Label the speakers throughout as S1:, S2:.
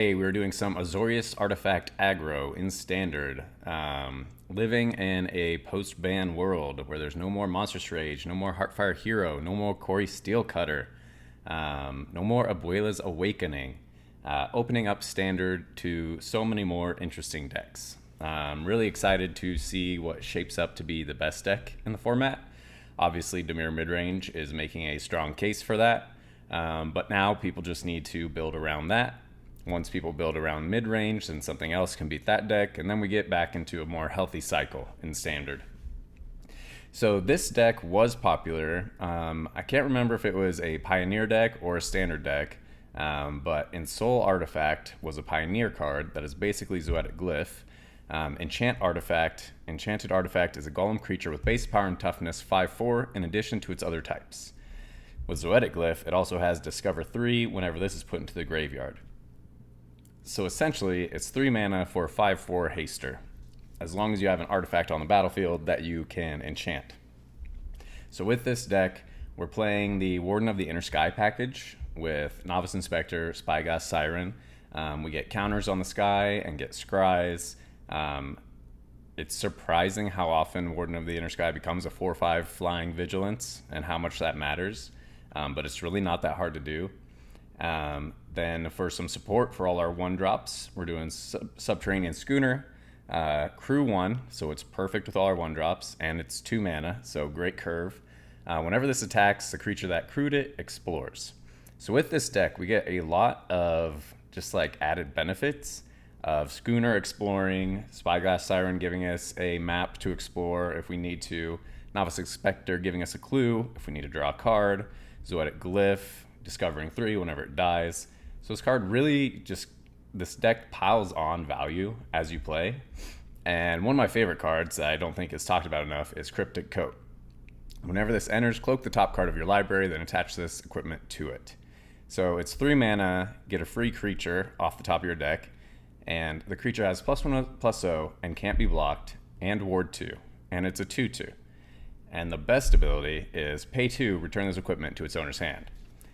S1: Hey, we were doing some Azorius artifact aggro in standard. Living in a post-ban world where there's no more Monstrous Rage, no more Heartfire Hero, no more Corey Steelcutter, no more Abuela's Awakening, opening up standard to so many more interesting decks. I'm really excited to see what shapes up to be the best deck in the format. Obviously, Dimir Midrange is making a strong case for that, but now people just need to build around that. Once people build around mid-range, then something else can beat that deck, and then we get back into a more healthy cycle in standard. So this deck was popular. I can't remember if it was a Pioneer deck or a standard deck, but Ensoul Artifact was a Pioneer card that is basically Zoetic Glyph. Enchanted Artifact is a golem creature with base power and toughness 5/4 in addition to its other types. With Zoetic Glyph, it also has Discover 3 whenever this is put into the graveyard. So essentially, it's 3 mana for a 5/4 haster, as long as you have an artifact on the battlefield that you can enchant. So with this deck, we're playing the Warden of the Inner Sky package with Novice Inspector, Spyglass Siren. We get counters on the sky and get scries. It's surprising how often Warden of the Inner Sky becomes a 4/5 flying vigilance and how much that matters, but it's really not that hard to do. Then for some support for all our 1-drops, we're doing Subterranean Schooner, Crew 1, so it's perfect with all our 1-drops, and it's 2 mana, so great curve. Whenever this attacks, the creature that crewed it explores. So with this deck, we get a lot of just like added benefits of Schooner exploring, Spyglass Siren giving us a map to explore if we need to, Novice Inspector giving us a clue if we need to draw a card, Zoetic Glyph discovering 3 whenever it dies. So this card really this deck piles on value as you play. And one of my favorite cards that I don't think is talked about enough is Cryptic Coat. Whenever this enters, cloak the top card of your library, then attach this equipment to it. So it's 3 mana, get a free creature off the top of your deck, and the creature has +1/+0 and can't be blocked, and Ward 2, and it's a 2/2. And the best ability is pay 2, return this equipment to its owner's hand.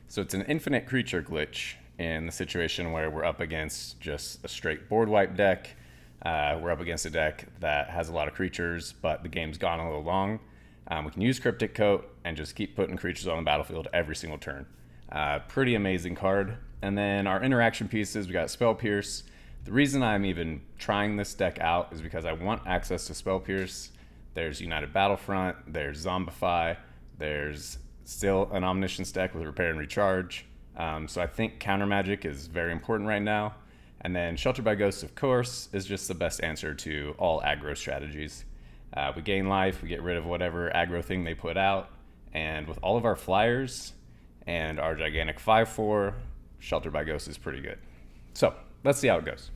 S1: So it's an infinite creature glitch in the situation where we're up against just a straight board wipe deck. We're up against a deck that has a lot of creatures, but the game's gone a little long. We can use Cryptic Coat and just keep putting creatures on the battlefield every single turn. Pretty amazing card. And then our interaction pieces, we got Spell Pierce. The reason I'm even trying this deck out is because I want access to Spell Pierce. There's United Battlefront, there's Zombify, there's still an Omniscience deck with Repair and Recharge. So I think Counter Magic is very important right now. And then Shelter by Ghosts, of course, is just the best answer to all aggro strategies. We gain life, we get rid of whatever aggro thing they put out. And with all of our flyers and our gigantic 5/4, Shelter by Ghosts is pretty good. So let's see how it goes.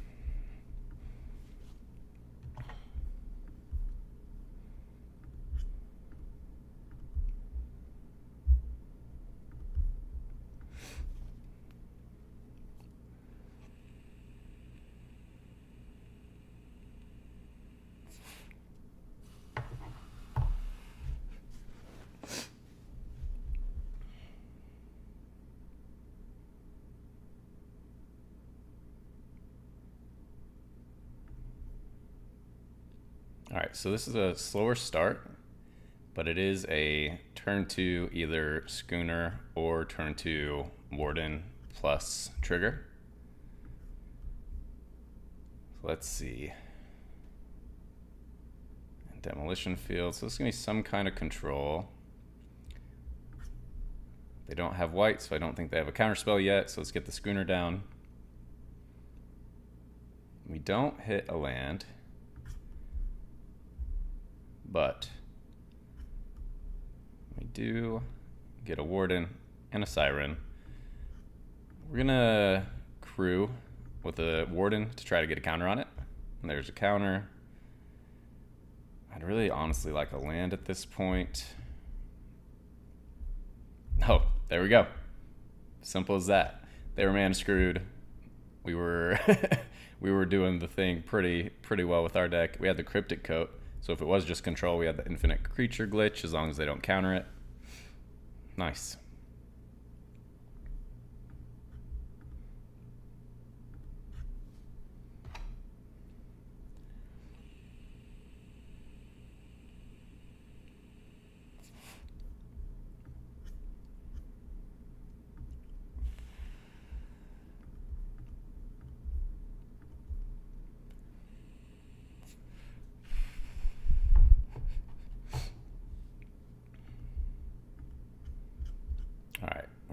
S1: All right, so this is a slower start, but it is a turn 2 either Schooner or turn 2 Warden plus trigger. So let's see. Demolition Field, so this is gonna be some kind of control. They don't have white, so I don't think they have a counterspell yet, so let's get the Schooner down. We don't hit a land, but we do get a Warden and a Siren. We're gonna crew with a Warden to try to get a counter on it. And there's a counter. I'd really honestly like a land at this point. Oh, there we go. Simple as that. They were man screwed. We were we were doing the thing pretty well with our deck. We had the Cryptic Coat. So if it was just control, we had the infinite creature glitch as long as they don't counter it. Nice.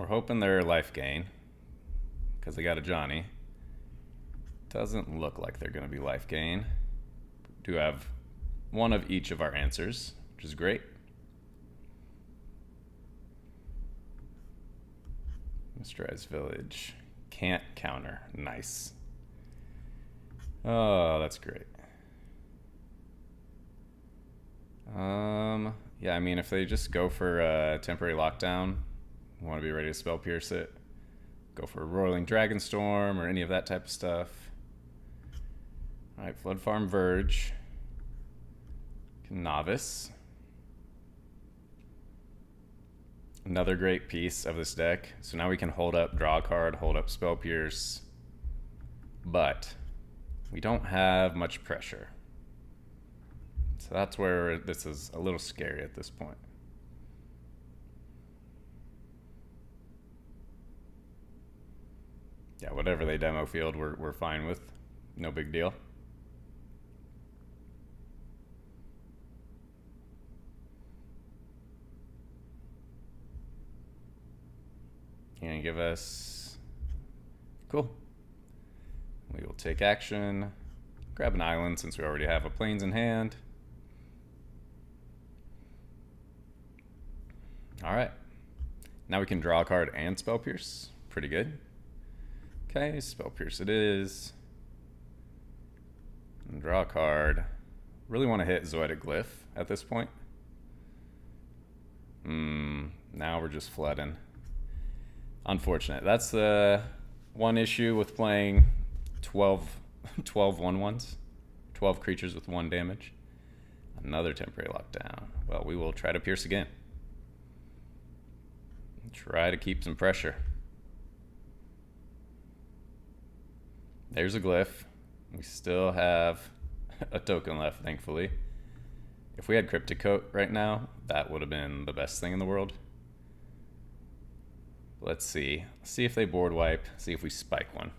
S1: we're hoping they're life gain because they got a Johnny. Doesn't look like they're going to be life gain. Do have one of each of our answers, which is great. Mysterized Village. Can't counter. Nice. Oh, that's great. Yeah, I mean, if they just go for a temporary lockdown, want to be ready to spell pierce it, go for a Roiling Dragonstorm or any of that type of stuff. All right, Flood Farm Verge. Novice. Another great piece of this deck. So now we can hold up draw a card, hold up spell pierce, but we don't have much pressure. So that's where this is a little scary at this point. Yeah, whatever they demo field, we're fine with. No big deal. You're gonna give us... Cool. We will take action. Grab an island since we already have a plains in hand. Alright. Now we can draw a card and spell pierce. Pretty good. Okay, spell pierce it is. And draw a card. Really want to hit Zoetic Glyph at this point. Now we're just flooding. Unfortunate. That's the one issue with playing 12 1/1s. 12 creatures with 1 damage. Another temporary lockdown. Well, we will try to pierce again. Try to keep some pressure. There's a glyph. We still have a token left, thankfully. If we had Cryptic Coat right now, that would have been the best thing in the world. Let's see. See if they board wipe. See if we spike one.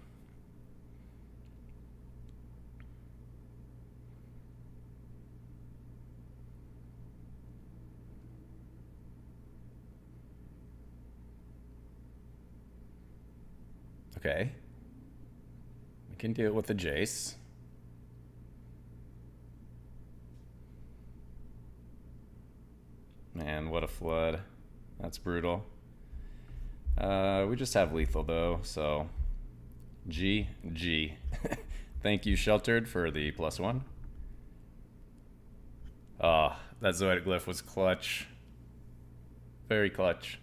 S1: Okay. We can deal with the Jace. Man, what a flood. That's brutal. We just have lethal though, so GG. Thank you, Sheltered, for the +1. Ah, that Zoetic Glyph was clutch. Very clutch.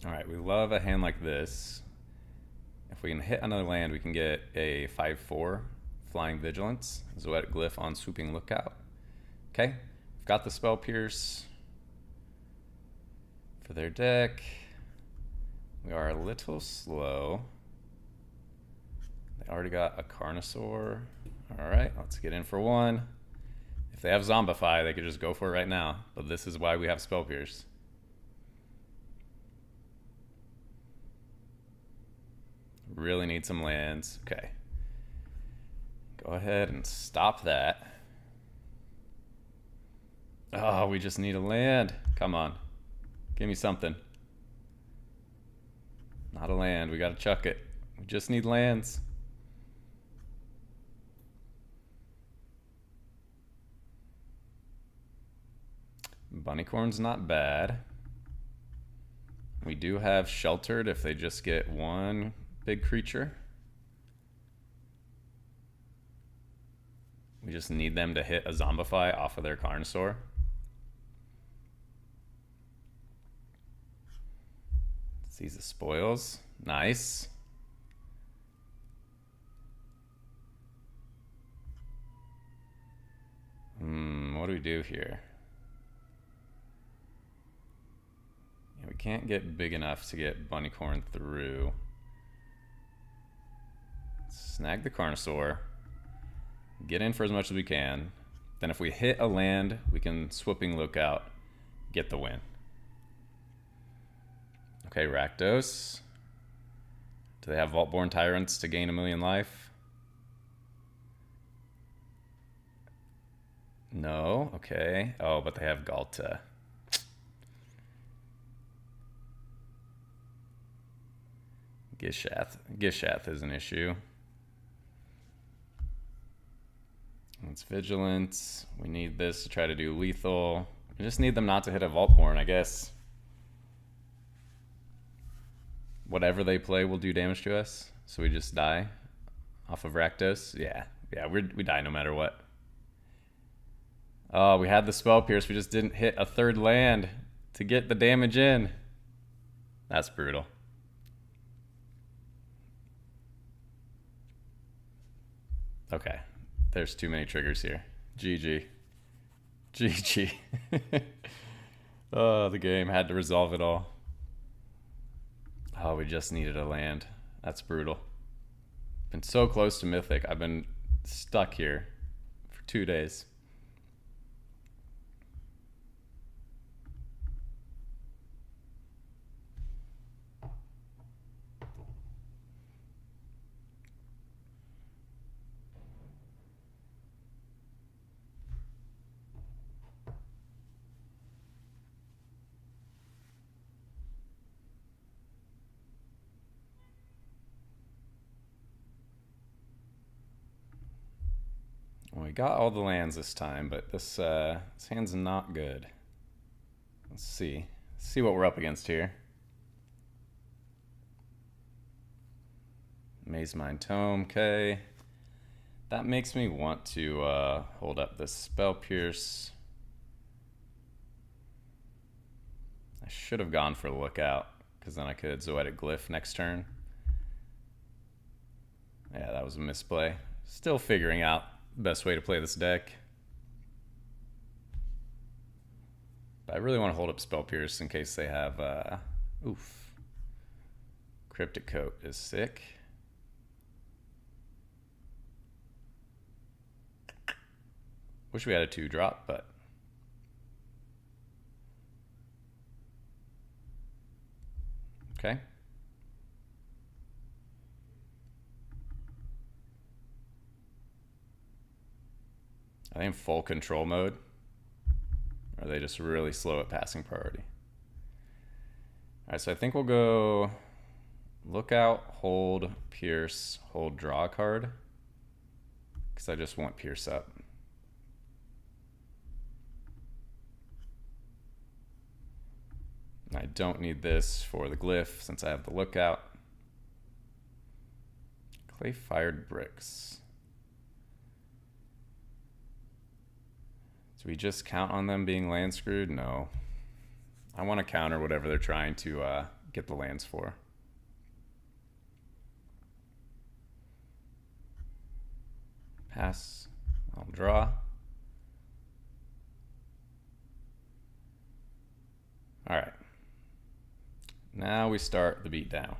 S1: All right, we love a hand like this. If we can hit another land, we can get a 5/4 Flying Vigilance, Zoetic Glyph on Swooping Lookout. Okay, we've got the Spell Pierce for their deck. We are a little slow. They already got a Carnosaur. All right, let's get in for one. If they have Zombify, they could just go for it right now. But this is why we have Spell Pierce. Really need some lands. Okay. Go ahead and stop that. Oh, we just need a land. Come on. Give me something. Not a land. We gotta chuck it. We just need lands. Bunnycorn's not bad. We do have Sheltered if they just get one big creature. We just need them to hit a Zombify off of their Carnosaur. Seize the spoils. Nice. What do we do here? Yeah, we can't get big enough to get Bunnycorn through. Snag the Carnosaur. Get in for as much as we can. Then if we hit a land, we can Swooping Lookout, get the win. Okay, Rakdos. Do they have Vaultborn Tyrants to gain 1,000,000 life? No, okay. Oh, but they have Galta. Gishath is an issue. It's Vigilance. We need this to try to do lethal. We just need them not to hit a Vaultborn, I guess. Whatever they play will do damage to us, so we just die off of Rakdos. Yeah, we die no matter what. Oh, we had the Spell Pierce. We just didn't hit a third land to get the damage in. That's brutal. Okay, there's too many triggers here. GG. GG. Oh, the game had to resolve it all. Oh, we just needed a land. That's brutal. Been so close to Mythic. I've been stuck here for 2 days. Well, we got all the lands this time, but this hand's not good. Let's see. See what we're up against here. Maze Mine Tome, okay. That makes me want to hold up this Spell Pierce. I should have gone for the Lookout, because then I could Zoetic Glyph next turn. Yeah, that was a misplay. Still figuring out the best way to play this deck. But I really want to hold up Spell Pierce in case they have, oof. Cryptic Coat is sick. Wish we had a 2-drop, but okay. Are they in full control mode? Or are they just really slow at passing priority? Alright, so I think we'll go Lookout, hold, Pierce, hold, draw a card. Because I just want Pierce up. I don't need this for the Glyph since I have the Lookout. Clay Fired Bricks. Do we just count on them being land screwed? No. I want to counter whatever they're trying to get the lands for. Pass. I'll draw. All right. Now we start the beatdown.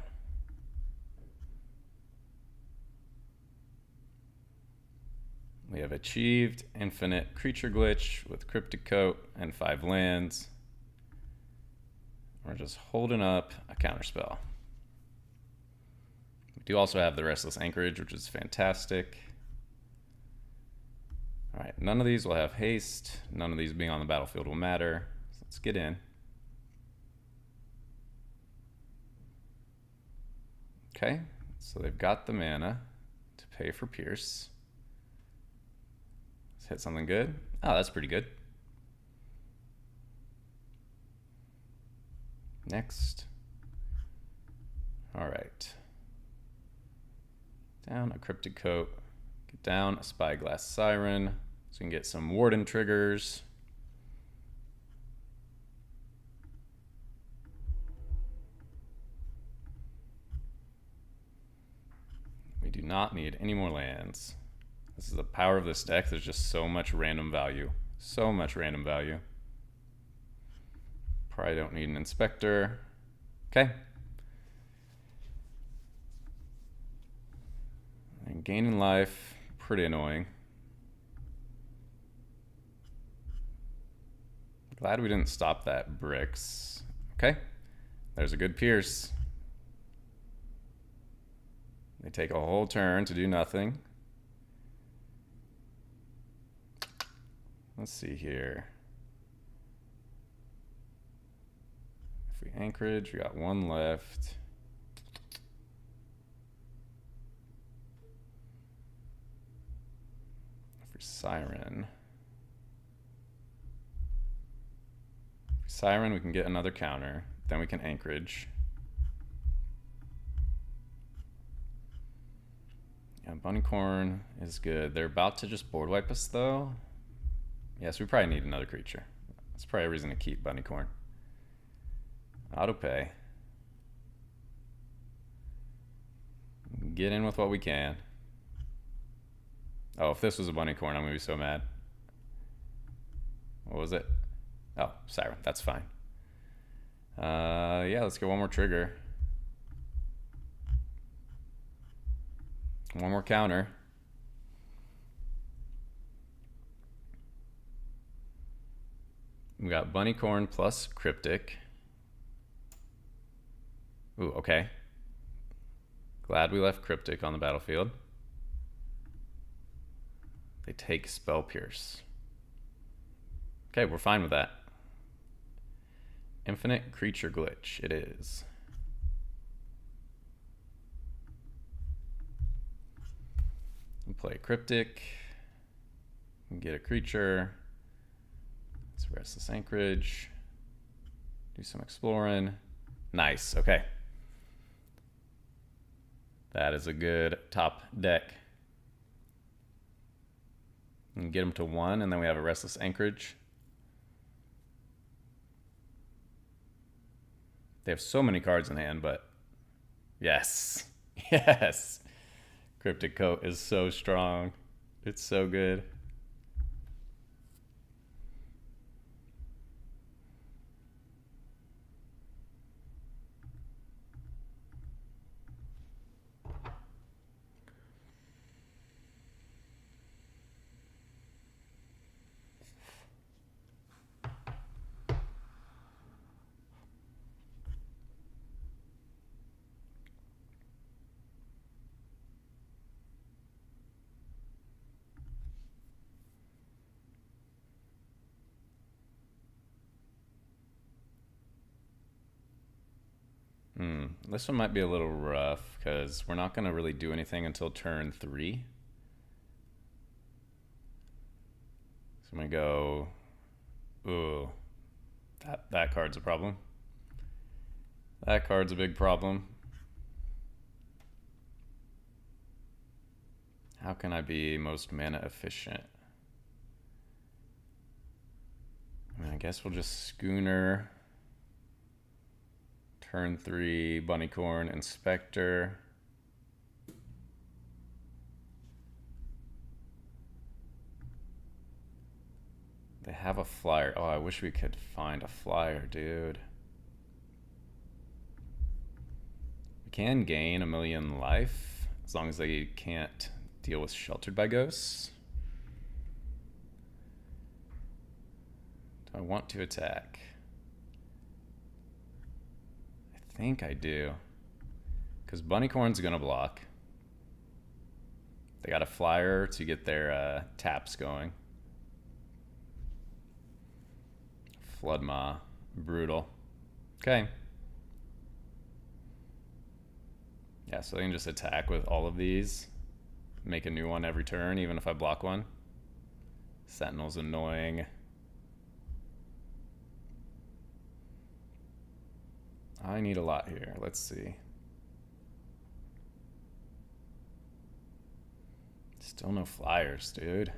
S1: We have achieved infinite creature glitch with Cryptic Coat and 5 lands. We're just holding up a counterspell. We do also have the Restless Anchorage, which is fantastic. All right, none of these will have haste. None of these being on the battlefield will matter. So let's get in. Okay, so they've got the mana to pay for Pierce. Let's hit something good. Oh, that's pretty good. Next. All right. Down a Cryptic Coat. Get down a Spyglass Siren. So we can get some Warden triggers. We do not need any more lands. This is the power of this deck. There's just so much random value. So much random value. Probably don't need an Inspector. Okay. And gaining life, pretty annoying. Glad we didn't stop that bricks. Okay. There's a good Pierce. They take a whole turn to do nothing. Let's see here. If we anchorage, we got 1 left. For Siren. For Siren, we can get another counter. Then we can anchorage. Yeah, Bunnycorn is good. They're about to just board wipe us though. Yes, we probably need another creature. That's probably a reason to keep Bunnycorn. Auto pay. Get in with what we can. Oh, if this was a Bunnycorn, I'm gonna be so mad. What was it? Oh, Siren. That's fine. Yeah, let's get one more trigger. One more counter. We got Bunnycorn plus Cryptic. Ooh, okay. Glad we left Cryptic on the battlefield. They take Spell Pierce. Okay, we're fine with that. Infinite creature glitch, it is. We'll play Cryptic. Get a creature. It's Restless Anchorage. Do some exploring. Nice, okay. That is a good top deck. And get them to 1, and then we have a Restless Anchorage. They have so many cards in hand, but yes. Yes. Cryptic Coat is so strong. It's so good. This one might be a little rough because we're not going to really do anything until turn 3. So I'm going to go... Ooh. That card's a problem. That card's a big problem. How can I be most mana efficient? I mean, I guess we'll just Schooner... Turn 3, Bunnycorn, Inspector. They have a flyer. Oh, I wish we could find a flyer, dude. We can gain 1,000,000 life as long as they can't deal with Sheltered by Ghosts. I want to attack? I think I do. Because Bunnycorn's going to block. They got a flyer to get their taps going. Floodmaw. Brutal. Okay. Yeah, so they can just attack with all of these. Make a new one every turn, even if I block one. Sentinel's annoying. I need a lot here. Let's see. Still no flyers, dude.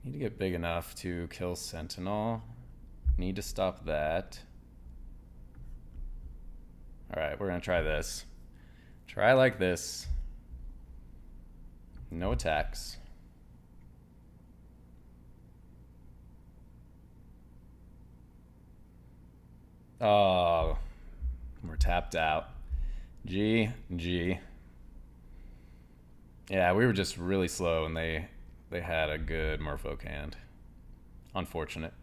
S1: Need to get big enough to kill Sentinel. Need to stop that. Alright, we're gonna try this. Try like this. No attacks. Oh, we're tapped out. GG. Yeah, we were just really slow and they had a good Merfolk hand. Unfortunate.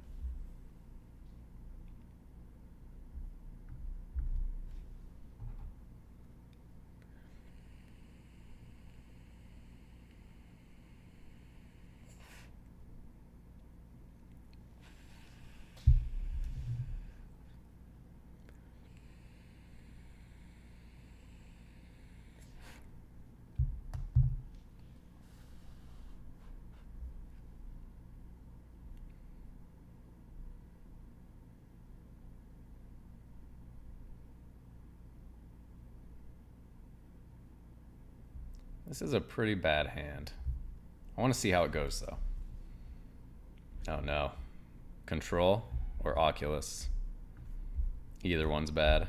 S1: This is a pretty bad hand. I want to see how it goes, though. Oh, no. Control or Oculus? Either one's bad.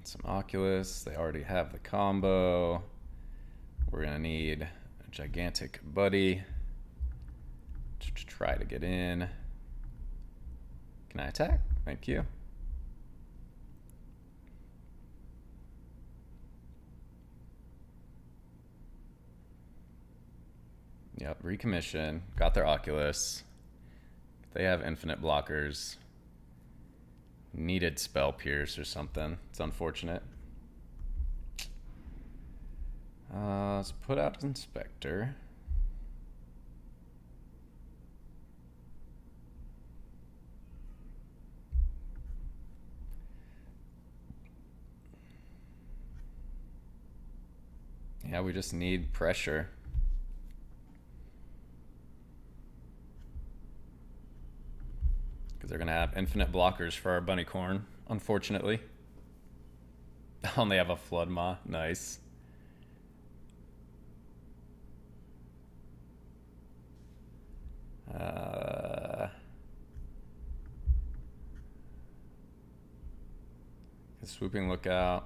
S1: Some Oculus. They already have the combo. We're going to need a gigantic buddy to try to get in. Can I attack? Thank you. Yep, recommission. Got their Oculus. They have infinite blockers. Needed Spell Pierce or something. It's unfortunate. Let's put out Inspector. Yeah, we just need pressure. Because they're going to have infinite blockers for our Bunnycorn, unfortunately. Only have a Floodmaw. Nice. Swooping Lookout.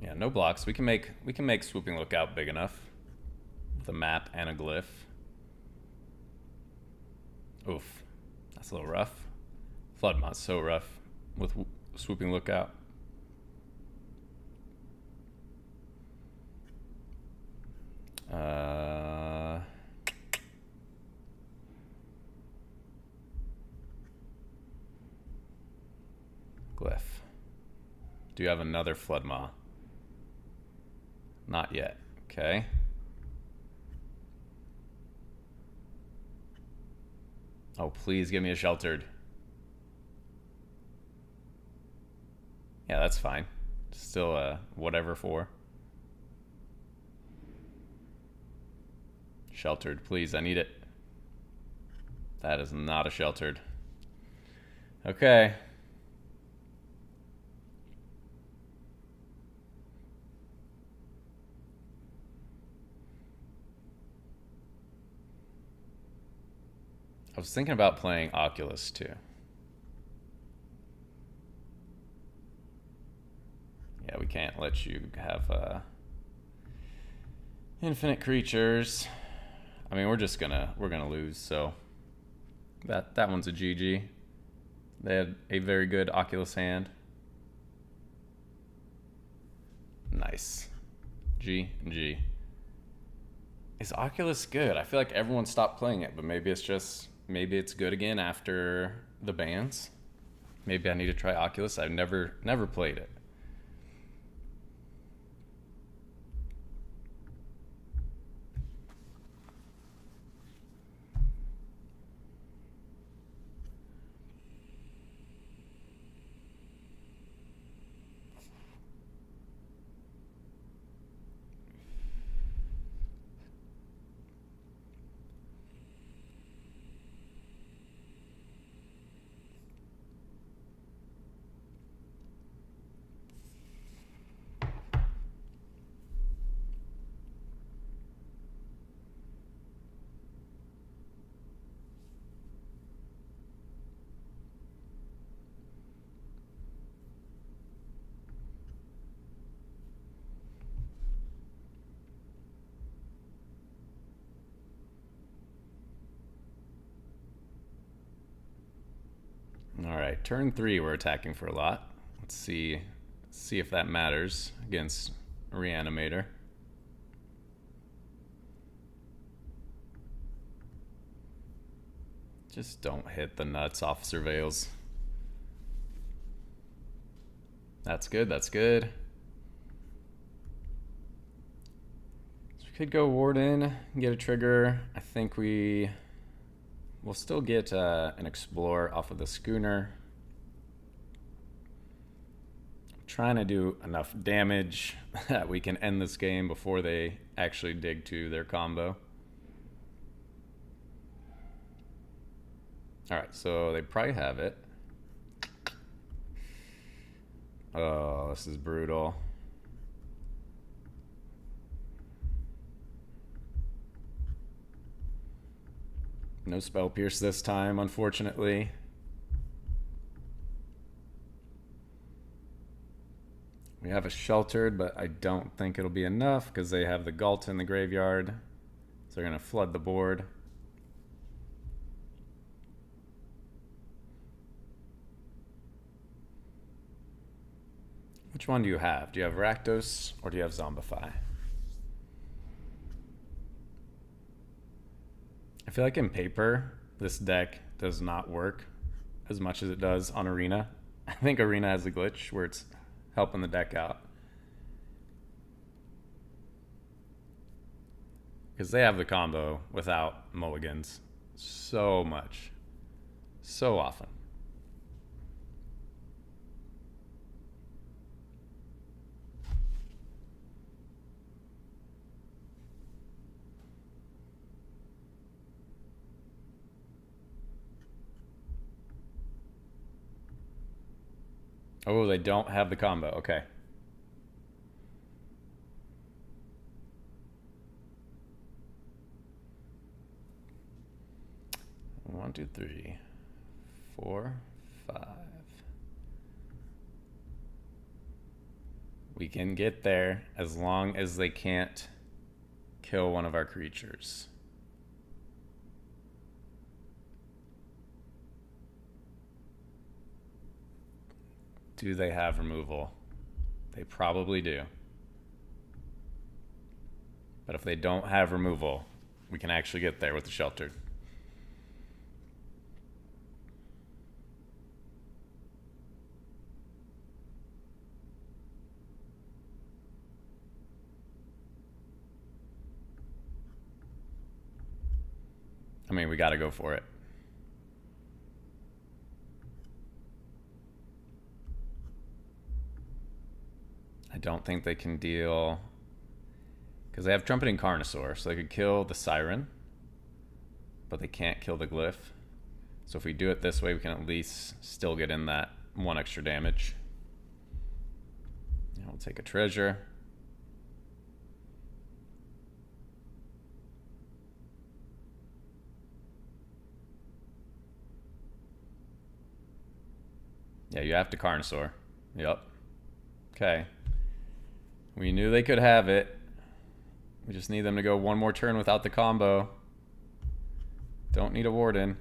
S1: Yeah, no blocks. We can make Swooping Lookout big enough with a map and a glyph. Oof, that's a little rough. Floodmaw's so rough with Swooping Lookout. Glyph. Do you have another Floodmaw? Not yet. Okay. Oh, please give me a sheltered. Yeah, that's fine. Still whatever for. Sheltered, please. I need it. That is not a sheltered. Okay. I was thinking about playing Oculus too. Yeah, can't let you have infinite creatures. I mean, we're gonna lose, so that one's a GG. They had a very good Oculus hand. Nice. G and G. Is Oculus good? I feel like everyone stopped playing it, but maybe it's good again after the bans. Maybe I need to try Oculus. I've never played it. All right, turn 3, we're attacking for a lot. Let's see if that matters against Reanimator. Just don't hit the nuts off Surveils. That's good, that's good. So we could go Warden and get a trigger. I think we'll still get an Explorer off of the Schooner. I'm trying to do enough damage that we can end this game before they actually dig to their combo. Alright, so they probably have it. Oh, this is brutal. No Spell Pierce this time, unfortunately. We have a Sheltered, but I don't think it'll be enough because they have the Galt in the graveyard. So they're going to flood the board. Which one do you have? Do you have Rakdos or do you have Zombify? I feel like in paper, this deck does not work as much as it does on Arena. I think Arena has a glitch where it's helping the deck out. Because they have the combo without mulligans so much. So often. Oh, they don't have the combo. Okay. One, two, three, 4, 5. We can get there as long as they can't kill one of our creatures. Do they have removal? They probably do. But if they don't have removal, we can actually get there with the Sheltered. I mean, we got to go for it. I don't think they can deal... Because they have Trumpeting Carnosaur, so they could kill the Siren. But they can't kill the Glyph. So if we do it this way, we can at least still get in that 1 extra damage. And we'll take a treasure. Yeah, you have to Carnosaur. Yep. Okay. We knew they could have it. We just need them to go one more turn without the combo. Don't need a Warden.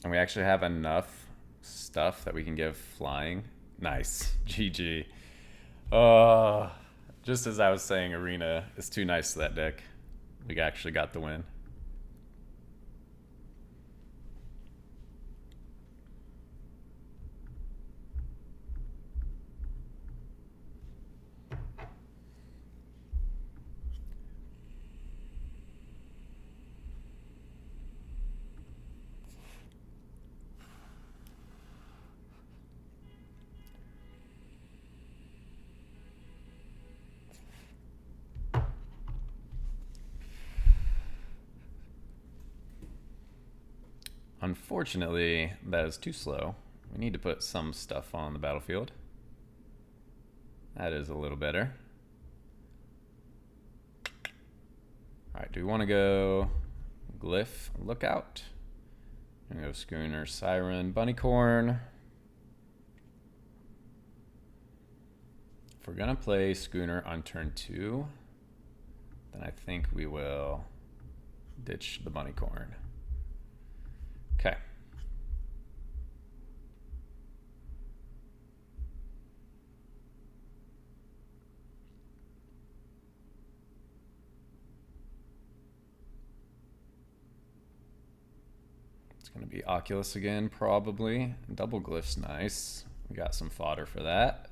S1: And we actually have enough stuff that we can give flying. Nice. GG. Just as I was saying, Arena is too nice to that deck. We actually got the win. Unfortunately, that is too slow. We need to put some stuff on the battlefield. That is a little better. Alright, do we want to go Glyph, Lookout? I'm going to go Schooner, Siren, Bunnycorn. If we're going to play Schooner on turn 2, then I think we will ditch the Bunnycorn. Okay. It's going to be Oculus again, probably. Double Glyph's nice. We got some fodder for that.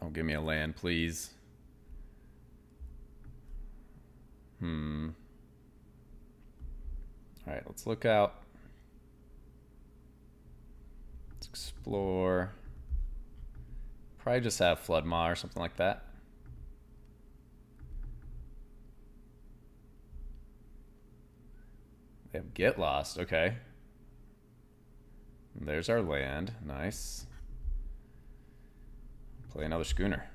S1: Oh, give me a land, please. All right, let's look out. Let's explore. Probably just have Flood Maw or something like that. They have Get Lost, okay. And there's our land, nice. Play another Schooner.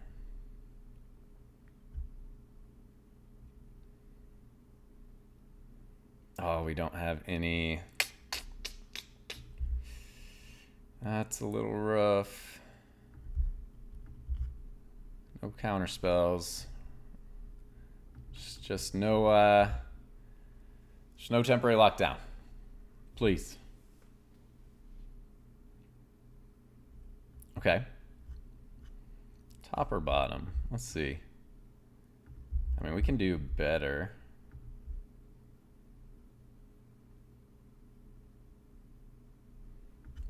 S1: Oh, we don't have any. That's a little rough. No counter spells. Just no temporary lockdown. Please. Okay. Top or bottom? Let's see. I mean, we can do better.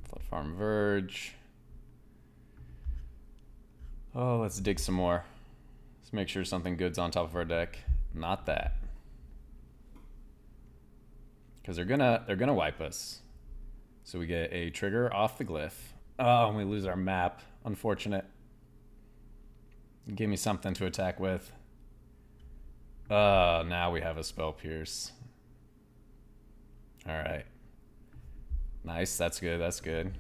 S1: Flood Farm Verge. Oh, let's dig some more. Let's make sure something good's on top of our deck. Not that. Because they're gonna wipe us. So we get a trigger off the Glyph. Oh, and we lose our map. Unfortunate. Give me something to attack with. Now we have a Spell Pierce. Alright. Nice, that's good, that's good.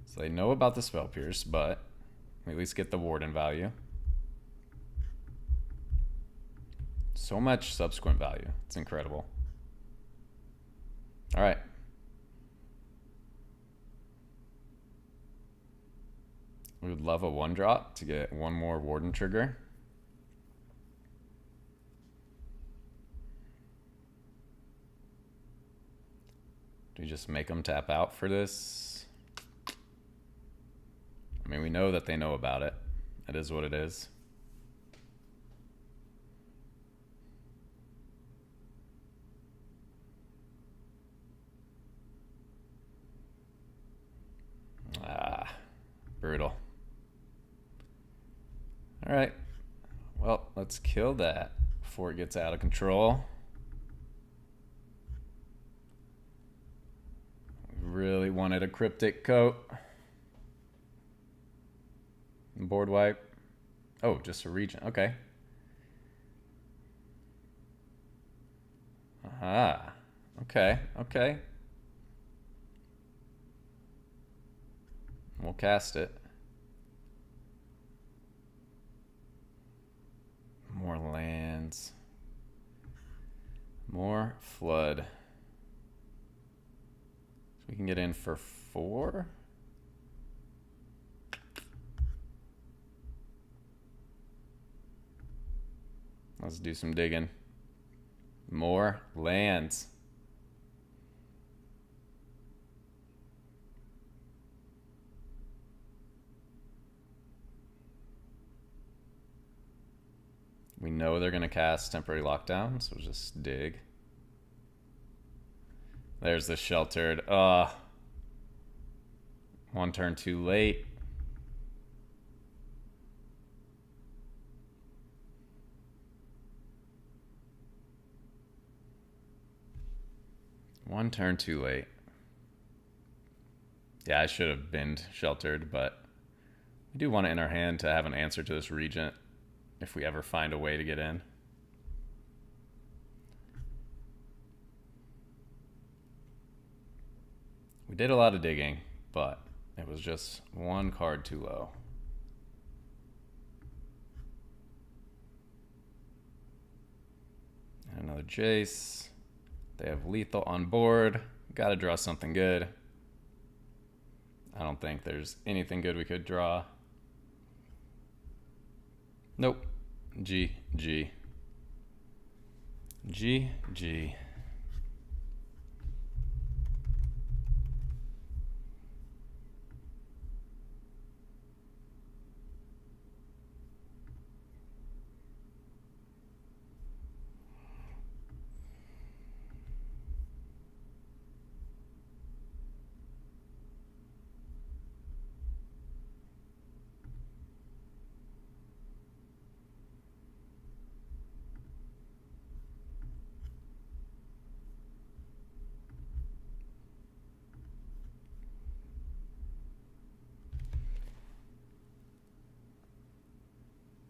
S1: So they know about the Spell Pierce, but we at least get the Warden value. So much subsequent value. It's incredible. Alright. We would love a 1-drop to get one more Warden trigger. Do we just make them tap out for this? I mean, we know that they know about it. It is what it is. Brutal. All right. Well, let's kill that before it gets out of control. Really wanted a Cryptic Coat. Board wipe. Oh, just a Regent. Okay. Aha. Okay. Okay. We'll cast it. More flood. So we can get in for 4. Let's do some digging. More lands. We know they're going to cast Temporary Lockdown, so we'll just dig. There's the Sheltered. One turn too late. One turn too late. Yeah, I should have been Sheltered, but we do want it in our hand to have an answer to this Regent if we ever find a way to get in. We did a lot of digging, but it was just one card too low. And another Jace. They have lethal on board. Gotta draw something good. I don't think there's anything good we could draw. Nope. GG. GG.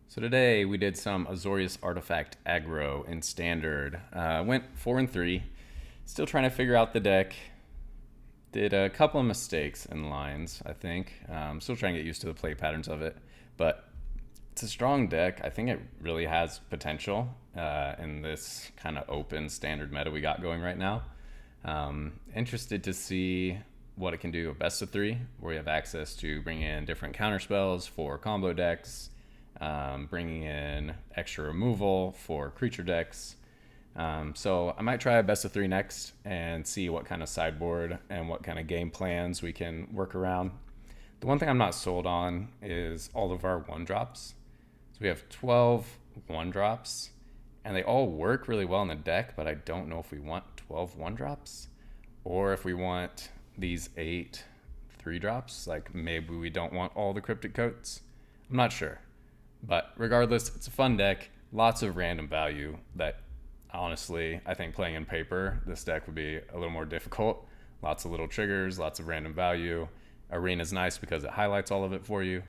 S1: So today we did some Azorius artifact aggro in standard. Went 4-3. Still trying to figure out the deck. Did a couple of mistakes in lines, I think. Still trying to get used to the play patterns of it. But it's a strong deck. I think it really has potential in this kind of open standard meta we got going right now. Interested to see what it can do a best of 3, where you have access to bring in different counter spells for combo decks. Bringing in extra removal for creature decks. So I might try a best of 3 next and see what kind of sideboard and what kind of game plans we can work around. The one thing I'm not sold on is all of our 1-drops. So we have 12 1-drops, and they all work really well in the deck, but I don't know if we want 12 1-drops or if we want these 8 3-drops. Like maybe we don't want all the Cryptic Coats. I'm not sure. But regardless, it's a fun deck. Lots of random value that, honestly, I think playing in paper, this deck would be a little more difficult. Lots of little triggers, lots of random value. Arena's nice because it highlights all of it for you.